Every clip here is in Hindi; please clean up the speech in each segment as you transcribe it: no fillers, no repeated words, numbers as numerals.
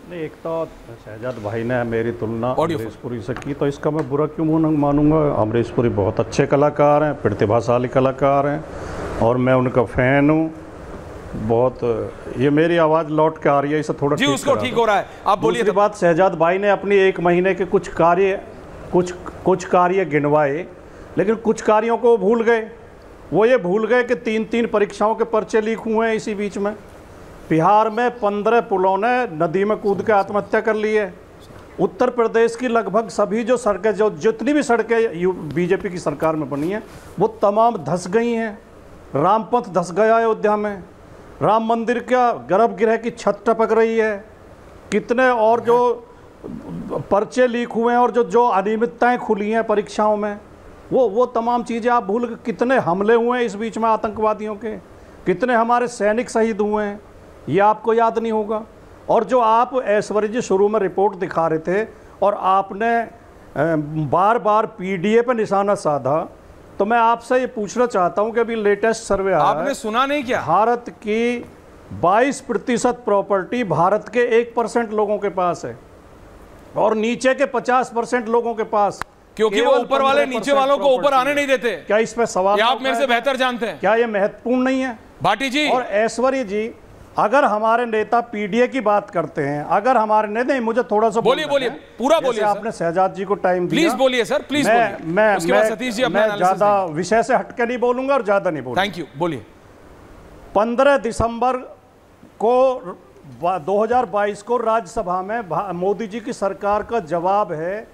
नहीं, एक तो शहजाद भाई ने मेरी तुलना अमरीश पुरी से की, तो इसका मैं बुरा क्यों मानूंगा। अमरीश पुरी बहुत अच्छे कलाकार हैं, प्रतिभाशाली कलाकार हैं और मैं उनका फ़ैन हूँ बहुत। ये मेरी आवाज़ लौट के आ रही है, इसे थोड़ा जी उसको ठीक हो रहा है, आप बोलिए। दूसरी बात, शहजाद भाई ने अपनी 1 महीने के कुछ कार्य गिनवाए, लेकिन कुछ कार्यों को भूल गए। वो ये भूल गए कि 3 परीक्षाओं के पर्चे लीक हुए हैं इसी बीच में। बिहार में 15 पुलों ने नदी में कूद के आत्महत्या कर ली है। उत्तर प्रदेश की लगभग सभी जो सड़कें, जो जितनी भी सड़कें बीजेपी की सरकार में बनी हैं, वो तमाम धंस गई हैं। रामपथ धंस गया अयोध्या में, राम मंदिर का गर्भगृह की छत टपक रही है। कितने और जो पर्चे लीक हुए हैं और जो अनियमितताएँ खुली हैं परीक्षाओं में, वो तमाम चीज़ें आप भूल गए। कितने हमले हुए हैं इस बीच में आतंकवादियों के, कितने हमारे सैनिक शहीद हुए हैं, ये आपको याद नहीं होगा। और जो आप ऐश्वर्य जी शुरू में रिपोर्ट दिखा रहे थे और आपने बार बार पीडीए पे निशाना साधा, तो मैं आपसे ये पूछना चाहता हूं कि अभी लेटेस्ट सर्वे आया, आपने सुना नहीं क्या? भारत की 22% प्रॉपर्टी भारत के 1% लोगों के पास है और नीचे के 50% लोगों के पास, क्योंकि वो ऊपर वाले नीचे वालों को ऊपर आने नहीं देते। क्या इस पे सवाल? आप मेरे से बेहतर जानते हैं। क्या ये महत्वपूर्ण नहीं है भाटी जी? और ऐश्वर्य जी, अगर हमारे नेता पीडीए की बात करते हैं, अगर हमारे नहीं, मुझे थोड़ा सा बोलिए पूरा बोलिए। आपने शहजाद जी को टाइम दिया, प्लीज बोलिए सर, प्लीज बोलिए। मैं सतीश जी, मैं ज्यादा विषय से हटके नहीं बोलूंगा और ज्यादा नहीं बोलूंगा। थैंक यू, बोलिए। 15 दिसंबर को 2022 को राज्यसभा में मोदी जी की सरकार का जवाब है।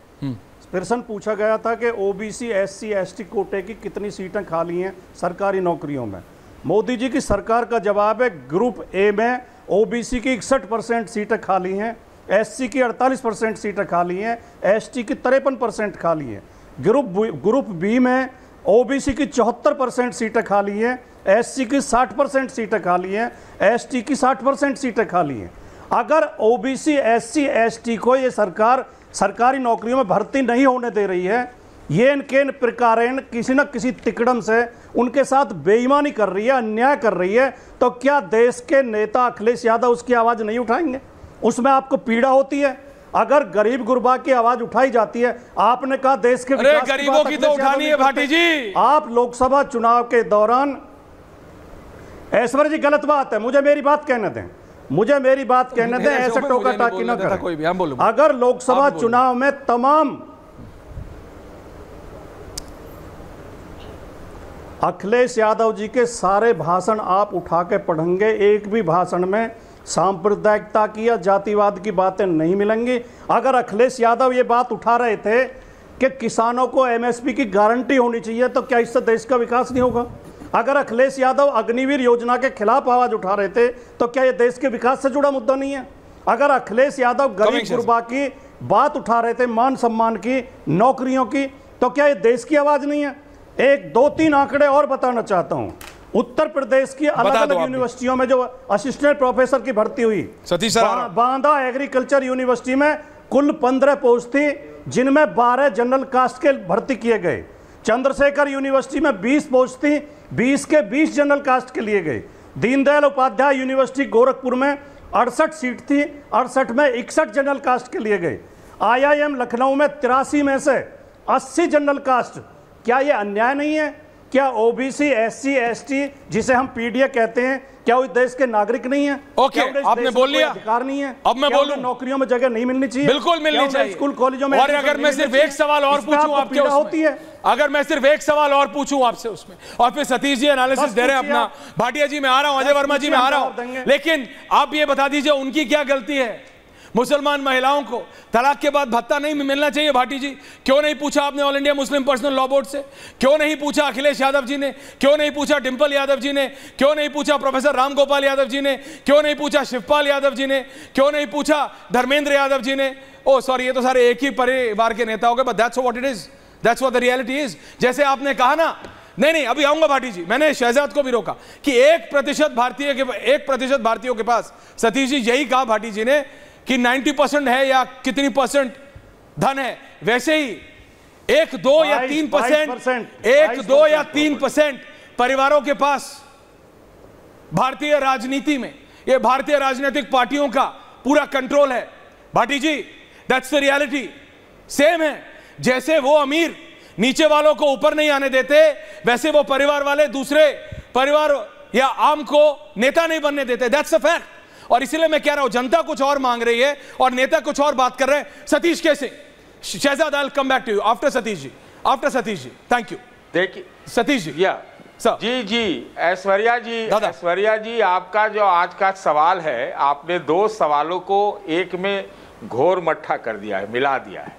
प्रश्न पूछा गया था कि ओबीसी एससी एसटी कोटे की कितनी सीटें खाली हैं सरकारी नौकरियों में। मोदी जी की सरकार का जवाब है, ग्रुप ए में ओबीसी की 61% सीटें खाली हैं, एससी की 48% सीटें खाली हैं, एसटी की 53% खाली हैं। ग्रुप बी में ओबीसी की 74% सीटें खाली हैं, एससी की 60% सीटें खाली हैं, एसटी की 60% सीटें खाली हैं। अगर ओबीसी एससी एसटी को ये सरकार सरकारी नौकरियों में भर्ती नहीं होने दे रही है, ये इनके प्रकार किसी न किसी तिकड़म से उनके साथ बेईमानी कर रही है, अन्याय कर रही है, तो क्या देश के नेता अखिलेश यादव उसकी आवाज़ नहीं उठाएंगे? उसमें आपको पीड़ा होती है? अगर गरीब गुरबा की आवाज उठाई जाती है, आपने कहा देश के विकास गरीबों की तो उठानी है भाटी जी। आप लोकसभा चुनाव के दौरान, ऐश्वर्य जी गलत बात है, मुझे मेरी बात कहने दें, ऐसे टोका टाकी ना करें। अगर लोकसभा चुनाव में तमाम अखिलेश यादव जी के सारे भाषण आप उठा के पढ़ेंगे, एक भी भाषण में सांप्रदायिकता की या जातिवाद की बातें नहीं मिलेंगी। अगर अखिलेश यादव ये बात उठा रहे थे कि किसानों को एमएसपी की गारंटी होनी चाहिए, तो क्या इससे देश का विकास नहीं होगा? अगर अखिलेश यादव अग्निवीर योजना के खिलाफ आवाज उठा रहे थे, तो क्या ये देश के विकास से जुड़ा मुद्दा नहीं है? अगर अखिलेश यादव गरीब गुरबा की बात उठा रहे थे, मान सम्मान की, नौकरियों की, तो क्या ये देश की आवाज नहीं है? 1 2 3 आंकड़े और बताना चाहता हूं। उत्तर प्रदेश की अलग अलग यूनिवर्सिटियों में जो असिस्टेंट प्रोफेसर की भर्ती हुई, बांदा एग्रीकल्चर यूनिवर्सिटी में कुल 15 पोस्ट थी, जिनमें 12 जनरल कास्ट के भर्ती किए गए। चंद्रशेखर यूनिवर्सिटी में 20 पोस्ट थी, 20 के 20 जनरल कास्ट के लिए गए। दीनदयाल उपाध्याय यूनिवर्सिटी गोरखपुर में 68 सीट थी, 68 में 61 जनरल कास्ट के लिए गए। IIM लखनऊ में 83 में से 80 जनरल कास्ट। क्या ये अन्याय नहीं है? क्या ओबीसी एससी एसटी जिसे हम पीडीए कहते हैं, क्या वो देश के नागरिक नहीं है? ओके, आपने बोल लिया, अधिकार नहीं है? अब मैं बोलूं, नौकरियों में जगह नहीं मिलनी चाहिए? बिल्कुल मिलनी चाहिए, स्कूल कॉलेजों में। और अगर मैं सिर्फ एक सवाल और पूछूं आपके होती है, अगर मैं सिर्फ एक सवाल और पूछूं आपसे उसमें, और फिर सतीश जी एनालिसिस दे रहे हैं अपना, भाटिया जी मैं आ रहा हूं, अजय वर्मा जी मैं आ रहा हूं, लेकिन आप ये बता दीजिए उनकी क्या गलती है? मुसलमान महिलाओं को तलाक के बाद भत्ता नहीं मिलना चाहिए भाटी जी, क्यों नहीं पूछा आपने all India Muslim personal law board से? क्यों नहीं पूछा अखिलेश यादव जी ने? क्यों नहीं पूछा डिंपल यादव जी ने? क्यों नहीं पूछा प्रोफेसर रामगोपाल यादव जी ने? क्यों नहीं पूछा शिवपाल यादव जी ने? क्यों नहीं पूछा धर्मेंद्र यादव जी ने? ओ सॉरी, ये तो सारे एक ही परिवार के नेता हो गए, but that's what it is, that's what the reality is. जैसे आपने कहा ना, नहीं अभी आऊंगा भाटी जी, मैंने शहजाद को भी रोका कि 1% भारतीयों के पास, सतीश जी यही कहा भाटी जी ने कि 90% है या कितनी परसेंट धन है, वैसे ही 1 2 या 3% परिवारों के पास भारतीय राजनीति में, ये भारतीय राजनीतिक पार्टियों का पूरा कंट्रोल है। भाटी जी, दैट्स द रियलिटी। सेम है, जैसे वो अमीर नीचे वालों को ऊपर नहीं आने देते, वैसे वो परिवार वाले दूसरे परिवार या आम को नेता नहीं बनने देते। That's a fact. और इसीलिए मैं कह रहा हूं, जनता कुछ और मांग रही है और नेता कुछ और बात कर रहे हैं। सतीश कैसे? Shahzad, I will come back to you after Satish ji. After Satish ji, thank you. देखिए सतीश जी। या सर। जी ऐश्वर्या जी, आपका जो आज का सवाल है, आपने दो सवालों को एक में घोर मट्ठा कर दिया है, मिला दिया है।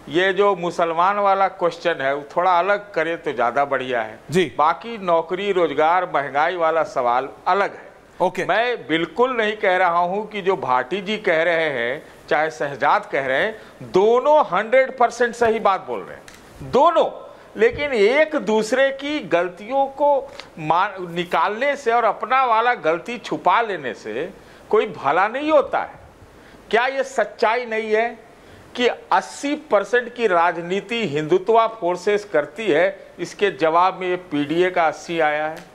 ये जो मुसलमान वाला क्वेश्चन है वो थोड़ा अलग करे तो ज्यादा बढ़िया है जी। बाकी नौकरी, रोजगार, महंगाई वाला सवाल अलग है। ओके। मैं बिल्कुल नहीं कह रहा हूं कि जो भाटी जी कह रहे हैं, चाहे शहजाद कह रहे हैं, दोनों 100% सही बात बोल रहे हैं, दोनों। लेकिन एक दूसरे की गलतियों को निकालने से और अपना वाला गलती छुपा लेने से कोई भला नहीं होता है। क्या ये सच्चाई नहीं है कि 80% की राजनीति हिंदुत्व फोर्सेस करती है? इसके जवाब में ये पीडीए का 80 आया है।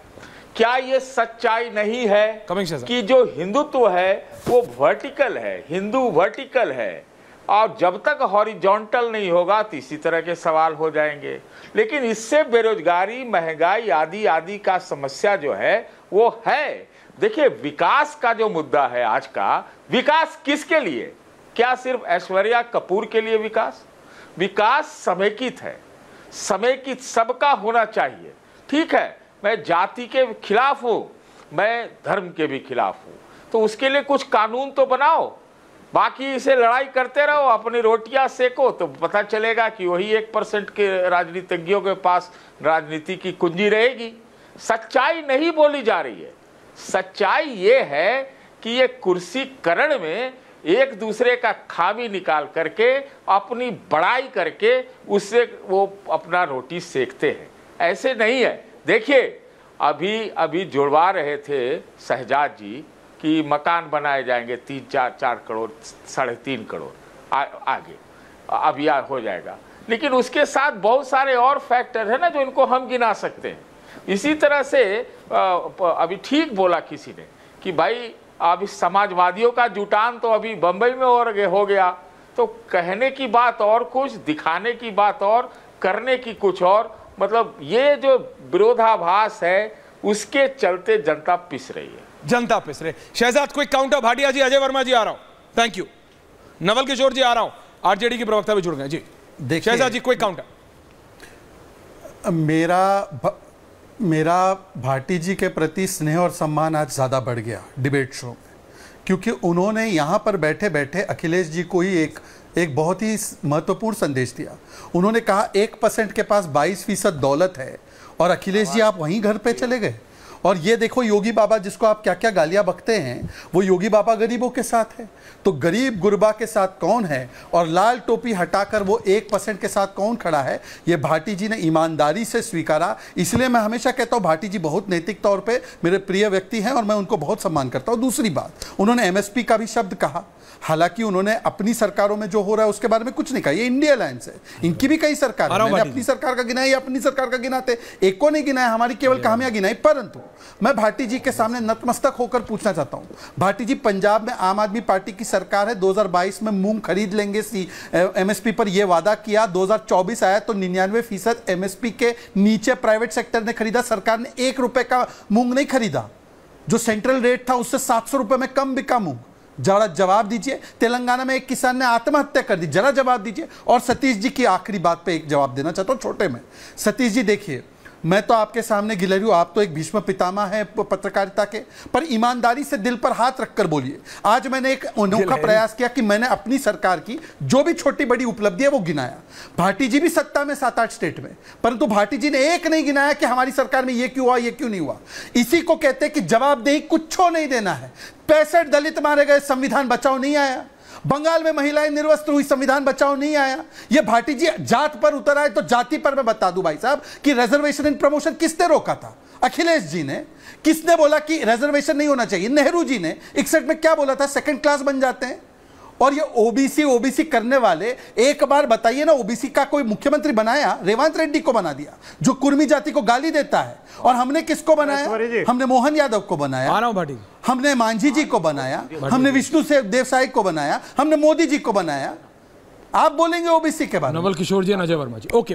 क्या ये सच्चाई नहीं है कि जो हिंदुत्व है वो वर्टिकल है, हिंदू वर्टिकल है, और जब तक हॉरिजॉन्टल नहीं होगा तो इसी तरह के सवाल हो जाएंगे। लेकिन इससे बेरोजगारी, महंगाई आदि आदि का समस्या जो है वो है। देखिए, विकास का जो मुद्दा है आज का, विकास किसके लिए? क्या सिर्फ ऐश्वर्या कपूर के लिए विकास? विकास समेकित है, समेकित सबका होना चाहिए। ठीक है, मैं जाति के खिलाफ हूं, मैं धर्म के भी खिलाफ हूं, तो उसके लिए कुछ कानून तो बनाओ, बाकी इसे लड़ाई करते रहो, अपनी रोटियां सेको, तो पता चलेगा कि वही 1% के राजनीतिज्ञों के पास राजनीति की कुंजी रहेगी। सच्चाई नहीं बोली जा रही है। सच्चाई ये है कि ये कुर्सीकरण में एक दूसरे का खामी निकाल करके, अपनी बड़ाई करके उससे वो अपना रोटी सेकते हैं। ऐसे नहीं है। देखिए, अभी जुड़वा रहे थे शहजाद जी कि मकान बनाए जाएंगे 3-4 करोड़, 3.5 करोड़ आगे अब यह हो जाएगा। लेकिन उसके साथ बहुत सारे और फैक्टर है ना जो इनको हम गिना सकते हैं। इसी तरह से अभी ठीक बोला किसी ने कि भाई अभी समाजवादियों का जुटान तो अभी बंबई में हो गया, तो कहने की बात और कुछ, दिखाने की बात और, करने की कुछ और। मतलब ये जो विरोधाभास है उसके चलते जनता पिस रही है। जनता पिस रही। Shehzad, quick counter. भाटिया जी, अजय वर्मा जी आ रहा हूं। Thank you. नवल किशोर जी आ रहा हूं। आरजेडी की प्रवक्ता भी जुड़ गए जी। Shehzad ji, quick counter. मेरा भाटी जी के प्रति स्नेह और सम्मान आज ज़्यादा बढ़ गया डिबेट शो में, क्योंकि उन्होंने यहाँ पर बैठे बैठे अखिलेश जी को ही एक बहुत ही महत्वपूर्ण संदेश दिया। उन्होंने कहा 1% के पास 22% दौलत है और अखिलेश जी आप वहीं घर पे चले गए। और ये देखो, योगी बाबा जिसको आप क्या क्या गालियां बकते हैं, वो योगी बाबा गरीबों के साथ है। तो गरीब गुरबा के साथ कौन है और लाल टोपी हटाकर वो 1% के साथ कौन खड़ा है, ये भाटी जी ने ईमानदारी से स्वीकारा। इसलिए मैं हमेशा कहता हूँ भाटी जी बहुत नैतिक तौर पे मेरे प्रिय व्यक्ति हैं और मैं उनको बहुत सम्मान करता हूँ। दूसरी बात, उन्होंने एमएसपी का भी शब्द कहा। हालांकि उन्होंने अपनी सरकारों में जो हो रहा है उसके बारे में कुछ नहीं कहा। ये इंडिया अलायंस है, इनकी भी कई सरकार है। मैंने अपनी सरकार का गिनाया, अपनी सरकार का गिनाते, एक को नहीं गिनाया, हमारी केवल कहानियां गिनाई। परंतु मैं भाटी जी के सामने नतमस्तक होकर पूछना चाहता हूं, भाटी जी, पंजाब में आम आदमी पार्टी की सरकार है, 2022 में मूंग खरीद लेंगे एमएसपी पर यह वादा किया। 2024 आया तो 99% एमएसपी के नीचे प्राइवेट सेक्टर ने खरीदा। सरकार ने 1 रुपए का मूंग नहीं खरीदा। जो सेंट्रल रेट था उससे 700 रुपए में कम बिका मूंग। जरा जवाब दीजिए। तेलंगाना में एक किसान ने आत्महत्या कर दी, जरा जवाब दीजिए। और सतीश जी की आखिरी बात पे एक जवाब देना चाहता हूं छोटे में। सतीश जी, देखिए, मैं तो आपके सामने गिलहरी हूं, आप तो एक भीष्म पितामह हैं पत्रकारिता के, पर ईमानदारी से दिल पर हाथ रखकर बोलिए। आज मैंने एक अनोखा प्रयास किया कि मैंने अपनी सरकार की जो भी छोटी बड़ी उपलब्धि है वो गिनाया। भाटी जी भी सत्ता में 7-8 स्टेट में, परंतु भाटी जी ने एक नहीं गिनाया कि हमारी सरकार में ये क्यों हुआ, ये क्यों नहीं हुआ। इसी को कहते हैं कि जवाबदेही कुछ नहीं देना है। 65 दलित मारे गए, संविधान बचाओ नहीं आया। बंगाल में महिलाएं निर्वस्त्र हुई, संविधान बचाओ नहीं आया। ये भाटी जी जात पर उतर आए तो जाति पर मैं बता दूं भाई साहब कि रिजर्वेशन इन प्रमोशन किसने रोका था? अखिलेश जी ने। किसने बोला कि रिजर्वेशन नहीं होना चाहिए? नेहरू जी ने। 61 में क्या बोला था? सेकंड क्लास बन जाते हैं। और ये ओबीसी ओबीसी करने वाले, एक बार बताइए ना, ओबीसी का कोई मुख्यमंत्री बनाया? रेवंत रेड्डी को बना दिया, जो कुर्मी जाति को गाली देता है। और हमने किसको बनाया? हमने मोहन यादव को बनाया, हमने मांझी जी को बनाया, हमने विष्णु देव साय को बनाया, हमने मोदी जी को बनाया। आप बोलेंगे ओबीसी के बारे में? नवल किशोर जी, अजय वर्मा जी, ओके।